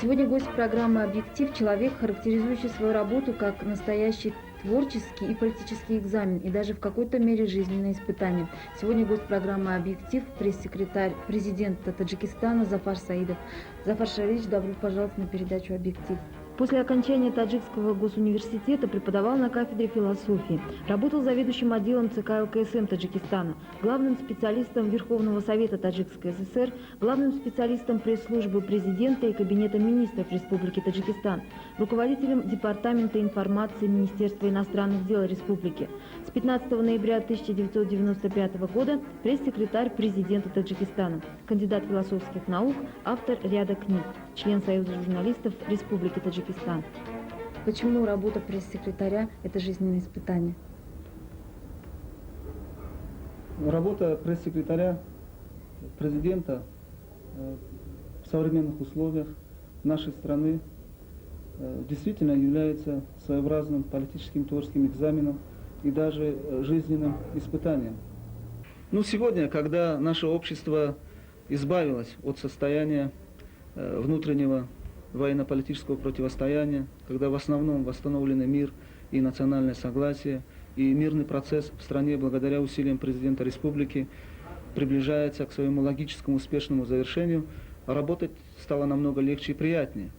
Сегодня гость программы «Объектив» – человек, характеризующий свою работу как настоящий творческий и политический экзамен, и даже в какой-то мере жизненное испытание. Сегодня гость программы «Объектив» – пресс-секретарь президента Таджикистана Зафар Саидов. Зафар Шарич, добро пожаловать на передачу «Объектив». После окончания Таджикского госуниверситета преподавал на кафедре философии. Работал заведующим отделом ЦК ЛКСМ Таджикистана, главным специалистом Верховного Совета Таджикской ССР, главным специалистом пресс-службы президента и Кабинета министров Республики Таджикистан, руководителем Департамента информации Министерства иностранных дел Республики. С 15 ноября 1995 года пресс-секретарь президента Таджикистана, кандидат философских наук, автор ряда книг, член Союза журналистов Республики Таджикистан. Почему работа пресс-секретаря – это жизненное испытание? Работа пресс-секретаря президента в современных условиях нашей страны действительно является своеобразным политическим творческим экзаменом и даже жизненным испытанием. Но сегодня, когда наше общество избавилось от состояния внутреннего военно-политического противостояния, когда в основном восстановлены мир и национальное согласие, и мирный процесс в стране благодаря усилиям президента республики приближается к своему логическому успешному завершению, работать стало намного легче и приятнее.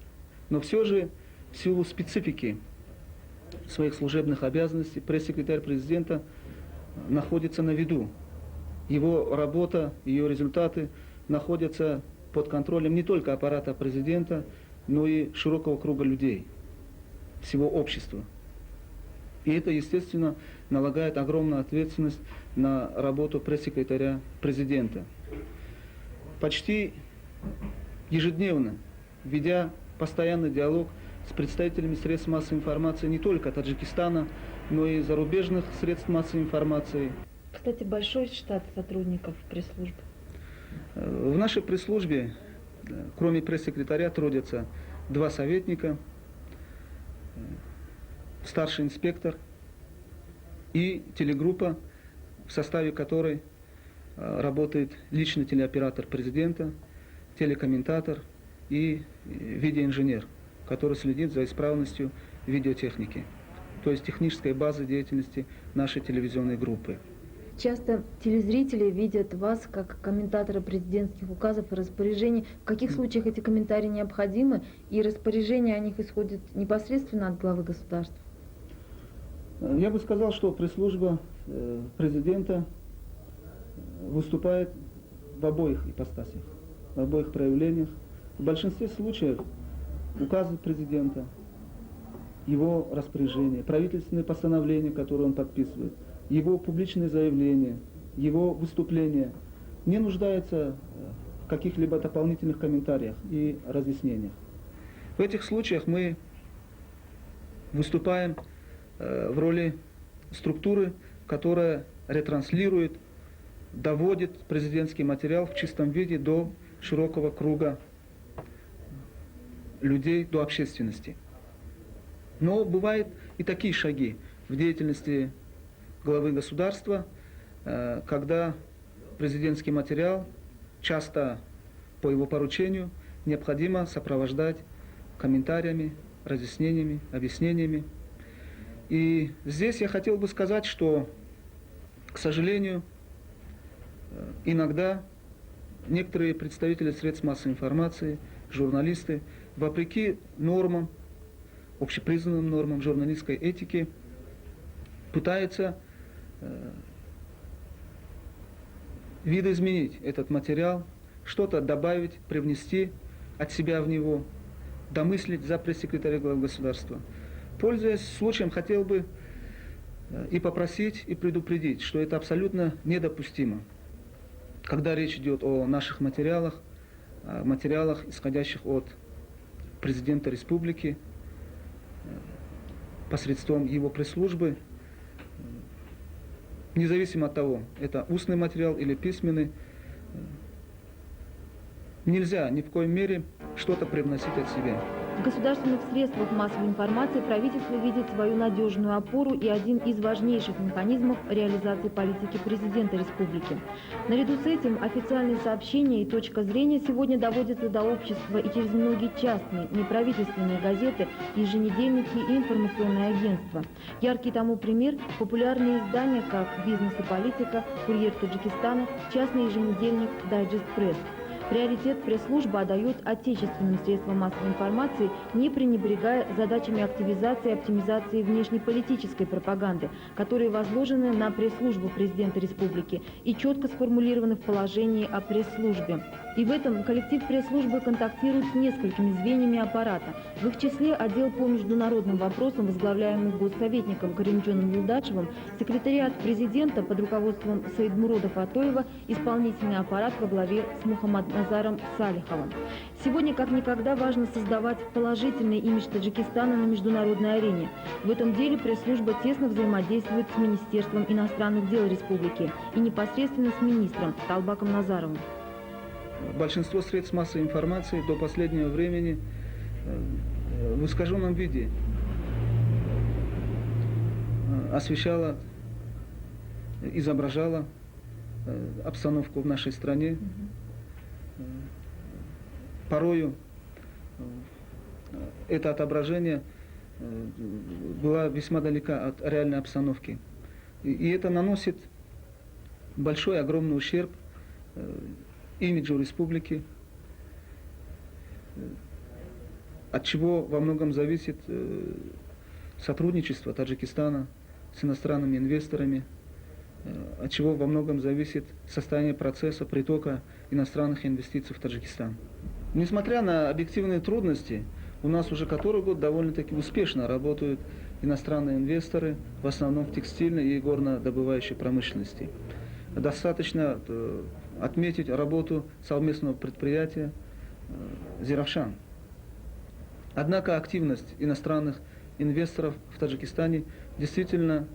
Но все же, в силу специфики своих служебных обязанностей, пресс-секретарь президента находится на виду. Его работа, ее результаты находятся под контролем не только аппарата президента, но и широкого круга людей, всего общества. И это, естественно, налагает огромную ответственность на работу пресс-секретаря президента. Почти ежедневно, ведя постоянный диалог с представителями средств массовой информации не только Таджикистана, но и зарубежных средств массовой информации. Кстати, большой штат сотрудников пресс-службы. В нашей пресс-службе, кроме пресс-секретаря, трудятся 2 советника, старший инспектор и телегруппа, в составе которой работает личный телеоператор президента, телекомментатор и видеоинженер, который следит за исправностью видеотехники, то есть технической базы деятельности нашей телевизионной группы. Часто телезрители видят вас как комментатора президентских указов и распоряжений. В каких случаях эти комментарии необходимы, и распоряжения о них исходят непосредственно от главы государства? Я бы сказал, что пресс-служба президента выступает в обоих ипостасях, в обоих проявлениях. В большинстве случаев указы президента, его распоряжения, правительственные постановления, которые он подписывает, его публичные заявления, его выступления не нуждаются в каких-либо дополнительных комментариях и разъяснениях. В этих случаях мы выступаем в роли структуры, которая ретранслирует, доводит президентский материал в чистом виде до широкого круга людей, до общественности. Но бывают и такие шаги в деятельности главы государства, когда президентский материал, часто по его поручению, необходимо сопровождать комментариями, разъяснениями, объяснениями. И здесь я хотел бы сказать, что, к сожалению, иногда некоторые представители средств массовой информации, журналисты, вопреки нормам, общепризнанным нормам журналистской этики, пытаются видоизменить этот материал, что-то добавить, привнести от себя в него, домыслить за пресс-секретаря главы государства. Пользуясь случаем, хотел бы и попросить, и предупредить, что это абсолютно недопустимо, когда речь идет о наших материалах, исходящих от президента республики, посредством его пресс-службы, независимо от того, это устный материал или письменный, нельзя ни в коей мере что-то привносить от себя. В государственных средствах массовой информации правительство видит свою надежную опору и один из важнейших механизмов реализации политики президента республики. Наряду с этим официальные сообщения и точка зрения сегодня доводятся до общества и через многие частные, неправительственные газеты, еженедельники и информационные агентства. Яркий тому пример – популярные издания, как «Бизнес и политика», «Курьер Таджикистана», частный еженедельник «Дайджест Пресс». Приоритет пресс-служба отдает отечественным средствам массовой информации, не пренебрегая задачами активизации и оптимизации внешнеполитической пропаганды, которые возложены на пресс-службу президента республики и четко сформулированы в положении о пресс-службе. И в этом коллектив пресс-службы контактирует с несколькими звеньями аппарата. В их числе отдел по международным вопросам, возглавляемый госсоветником Каримджоном Юлдашевым, секретариат президента под руководством Саидмурода Фатоева, исполнительный аппарат во главе с Мухаммадназаром Салиховым. Сегодня как никогда важно создавать положительный имидж Таджикистана на международной арене. В этом деле пресс-служба тесно взаимодействует с Министерством иностранных дел республики и непосредственно с министром Талбаком Назаровым. Большинство средств массовой информации до последнего времени в искаженном виде освещало, изображало обстановку в нашей стране. Порою это отображение было весьма далека от реальной обстановки. И это наносит большой, огромный ущерб имиджу республики, от чего во многом зависит сотрудничество Таджикистана с иностранными инвесторами, от чего во многом зависит состояние процесса притока иностранных инвестиций в Таджикистан. Несмотря на объективные трудности, у нас уже который год довольно-таки успешно работают иностранные инвесторы, в основном в текстильной и горнодобывающей промышленности. Достаточно отметить работу совместного предприятия «Зиравшан». Однако активность иностранных инвесторов в Таджикистане действительно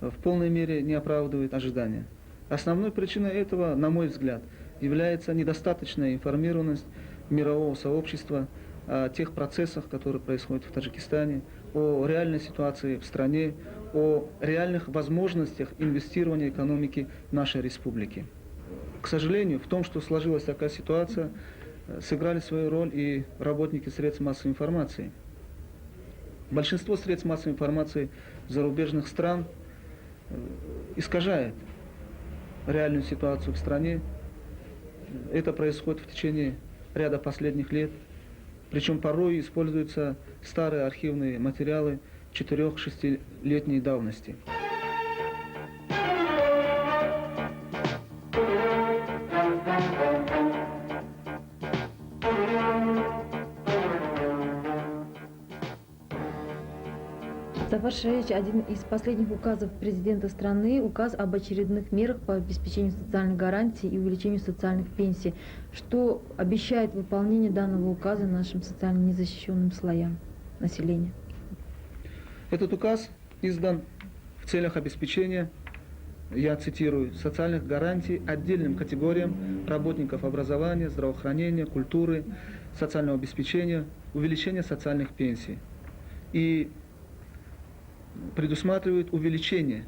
в полной мере не оправдывает ожидания. Основной причиной этого, на мой взгляд, является недостаточная информированность мирового сообщества о тех процессах, которые происходят в Таджикистане, о реальной ситуации в стране, о реальных возможностях инвестирования экономики нашей республики. К сожалению, в том, что сложилась такая ситуация, сыграли свою роль и работники средств массовой информации. Большинство средств массовой информации зарубежных стран искажает реальную ситуацию в стране. Это происходит в течение ряда последних лет. Причем порой используются старые архивные материалы 4-6-летней давности. Зафар Шариевич, один из последних указов президента страны, указ об очередных мерах по обеспечению социальных гарантий и увеличению социальных пенсий. Что обещает выполнение данного указа нашим социально незащищенным слоям населения? Этот указ издан в целях обеспечения, я цитирую, социальных гарантий отдельным категориям работников образования, здравоохранения, культуры, социального обеспечения, увеличения социальных пенсий. И предусматривает увеличение,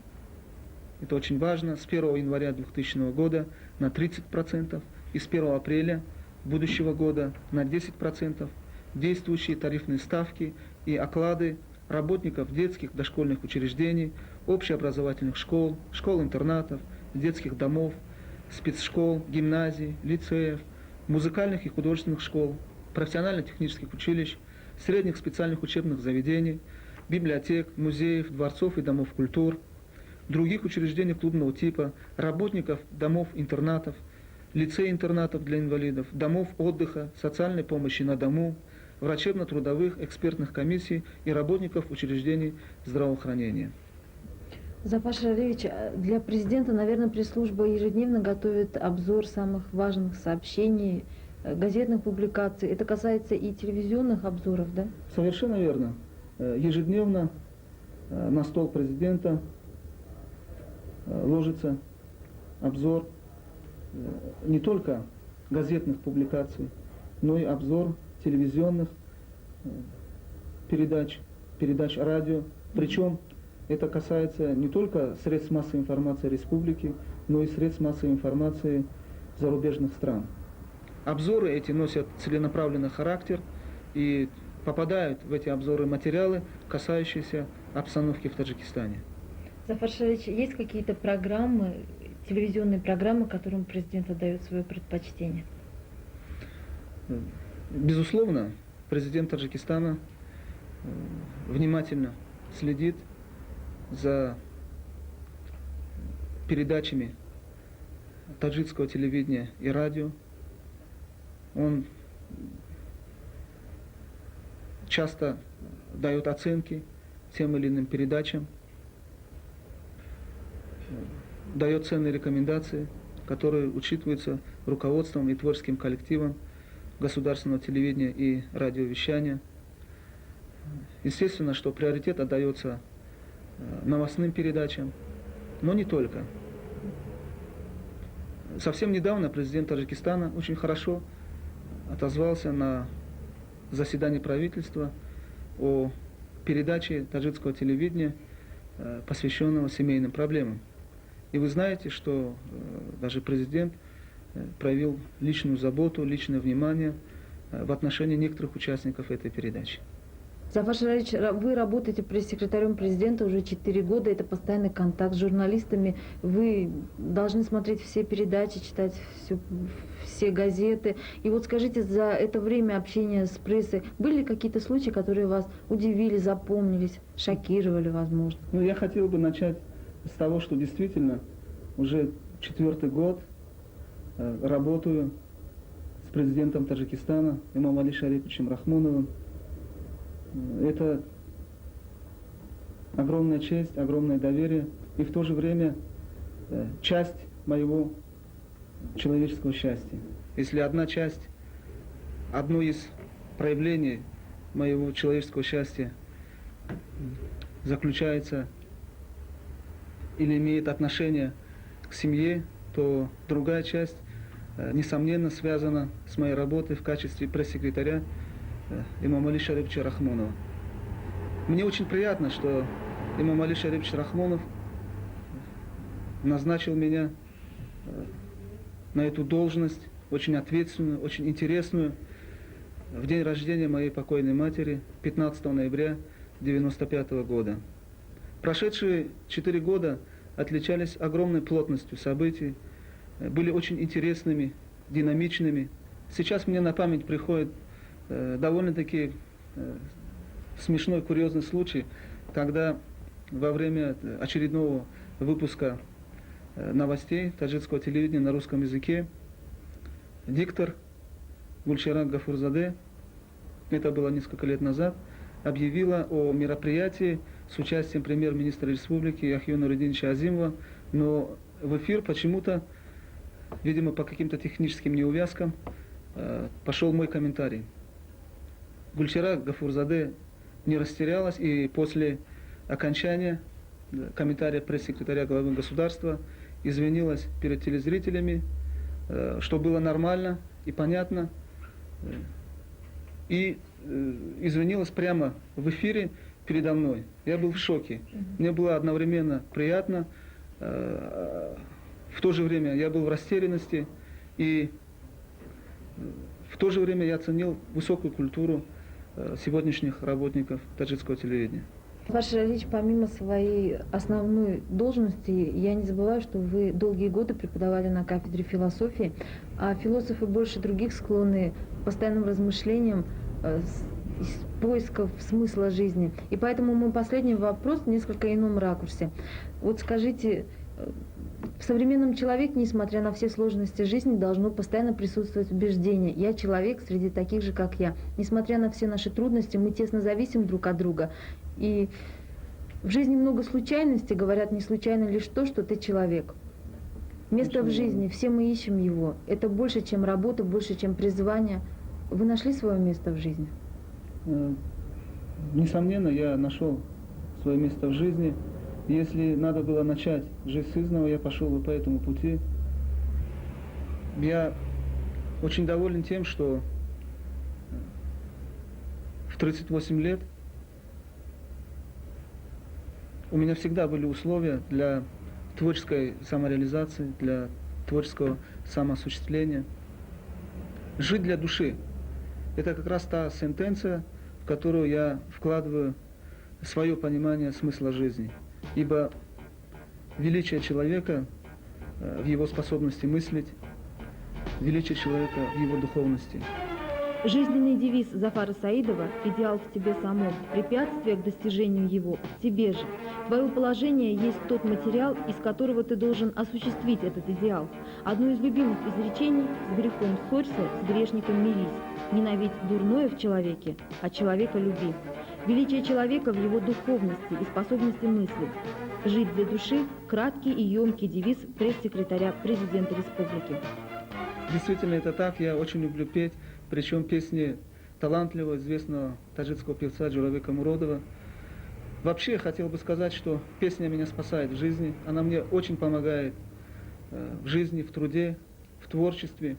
это очень важно, с 1 января 2000 года на 30% и с 1 апреля будущего года на 10% действующие тарифные ставки и оклады работников детских дошкольных учреждений, общеобразовательных школ, школ-интернатов, детских домов, спецшкол, гимназий, лицеев, музыкальных и художественных школ, профессионально-технических училищ, средних специальных учебных заведений, библиотек, музеев, дворцов и домов культур, других учреждений клубного типа, работников домов-интернатов, лицей-интернатов для инвалидов, домов отдыха, социальной помощи на дому, врачебно-трудовых экспертных комиссий и работников учреждений здравоохранения. Зафар Шариевич, для президента, наверное, пресс-служба ежедневно готовит обзор самых важных сообщений, газетных публикаций. Это касается и телевизионных обзоров, да? Совершенно верно. Ежедневно на стол президента ложится обзор не только газетных публикаций, но и обзор телевизионных передач радио. Причем это касается не только средств массовой информации республики, но и средств массовой информации зарубежных стран. Обзоры эти носят целенаправленный характер и попадают в эти обзоры материалы, касающиеся обстановки в Таджикистане. Зафар Шариевич, есть какие-то программы, телевизионные программы, которым президент отдает свое предпочтение? Безусловно, президент Таджикистана внимательно следит за передачами таджикского телевидения и радио. Он часто дает оценки тем или иным передачам, дает ценные рекомендации, которые учитываются руководством и творческим коллективом государственного телевидения и радиовещания. Естественно, что приоритет отдается новостным передачам, но не только. Совсем недавно президент Таджикистана очень хорошо отозвался на заседании правительства о передаче таджикского телевидения, посвященного семейным проблемам. И вы знаете, что даже президент проявил личную заботу, личное внимание в отношении некоторых участников этой передачи. Зафар Шариевич, вы работаете пресс-секретарем президента уже 4 года, это постоянный контакт с журналистами. Вы должны смотреть все передачи, читать все газеты. И вот скажите, за это время общения с прессой были ли какие-то случаи, которые вас удивили, запомнились, шокировали, возможно? Ну, я хотел бы начать с того, что действительно уже 4-й год работаю с президентом Таджикистана Эмомали Шариповичем Рахмоновым. Это огромная честь, огромное доверие и в то же время часть моего человеческого счастья. Если одна часть, одно из проявлений моего человеческого счастья заключается или имеет отношение к семье, то другая часть, несомненно, связана с моей работой в качестве пресс-секретаря Эмомали Шариповича Рахмонова. Мне очень приятно, что Эмомали Шарипович Рахмонов назначил меня на эту должность, очень ответственную, очень интересную, в день рождения моей покойной матери, 15 ноября 1995 года. Прошедшие 4 года отличались огромной плотностью событий, были очень интересными, динамичными. Сейчас мне на память приходит довольно-таки смешной, курьезный случай, когда во время очередного выпуска новостей таджикского телевидения на русском языке диктор Гульчара Гафурзаде, это было несколько лет назад, объявила о мероприятии с участием премьер-министра республики Яхьи Нуриддиновича Азимова, но в эфир почему-то, видимо, по каким-то техническим неувязкам, пошел мой комментарий. Гульчара Гафурзаде не растерялась и после окончания комментария пресс-секретаря главы государства извинилась перед телезрителями, что было нормально и понятно, и извинилась прямо в эфире передо мной. Я был в шоке. Мне было одновременно приятно, в то же время я был в растерянности, и в то же время я оценил высокую культуру сегодняшних работников таджикского телевидения. Ваш Шариевич, помимо своей основной должности, я не забываю, что вы долгие годы преподавали на кафедре философии, а философы больше других склонны к постоянным размышлениям, поисков смысла жизни. И поэтому мой последний вопрос в несколько ином ракурсе. Вот скажите, в современном человеке, несмотря на все сложности жизни, должно постоянно присутствовать убеждение: я человек среди таких же, как я. Несмотря на все наши трудности, мы тесно зависим друг от друга. И в жизни много случайностей, говорят, не случайно лишь то, что ты человек. Место в жизни, все мы ищем его. Это больше, чем работа, больше, чем призвание. Вы нашли свое место в жизни? Несомненно, я нашел свое место в жизни. Если надо было начать жизнь с изного, я пошел бы по этому пути. Я очень доволен тем, что в 38 лет у меня всегда были условия для творческой самореализации, для творческого самоосуществления. Жить для души. Это как раз та сентенция, в которую я вкладываю свое понимание смысла жизни. Ибо величие человека в его способности мыслить, величие человека в его духовности. Жизненный девиз Зафара Саидова «Идеал в тебе самом», препятствие к достижению его в тебе же. Твое положение есть тот материал, из которого ты должен осуществить этот идеал. Одно из любимых изречений «С грехом ссорься, с грешником мирись». Ненавидь дурное в человеке, а человека люби. Величие человека в его духовности и способности мыслить. Жить для души – краткий и емкий девиз пресс-секретаря президента республики. Действительно, это так. Я очень люблю петь. Причем песни талантливого, известного таджикского певца Джурабека Муродова. Вообще, я хотел бы сказать, что песня меня спасает в жизни. Она мне очень помогает в жизни, в труде, в творчестве.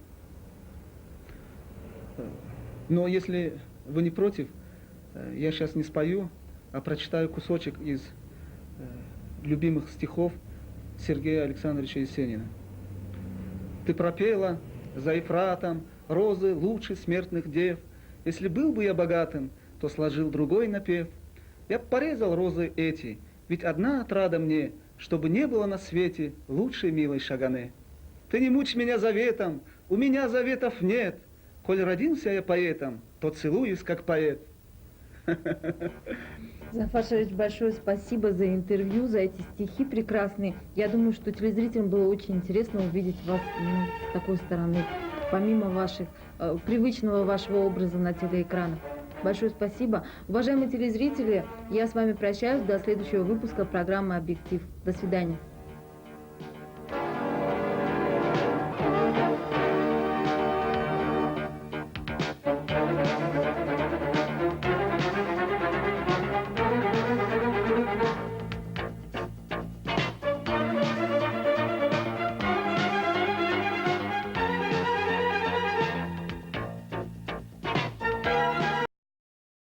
Но если вы не против, я сейчас не спою, а прочитаю кусочек из любимых стихов Сергея Александровича Есенина. «Ты пропела за Ефратом розы лучше смертных дев. Если был бы я богатым, то сложил другой напев. Я б порезал розы эти, ведь одна отрада мне, чтобы не было на свете лучшей милой Шагане. Ты не мучь меня заветом, у меня заветов нет. Коль родился я поэтом, то целуюсь как поэт». Зафар Шарипович, большое спасибо за интервью, за эти стихи прекрасные. Я думаю, что телезрителям было очень интересно увидеть вас с такой стороны, помимо привычного вашего образа на телеэкранах. Большое спасибо. Уважаемые телезрители, я с вами прощаюсь до следующего выпуска программы «Объектив». До свидания.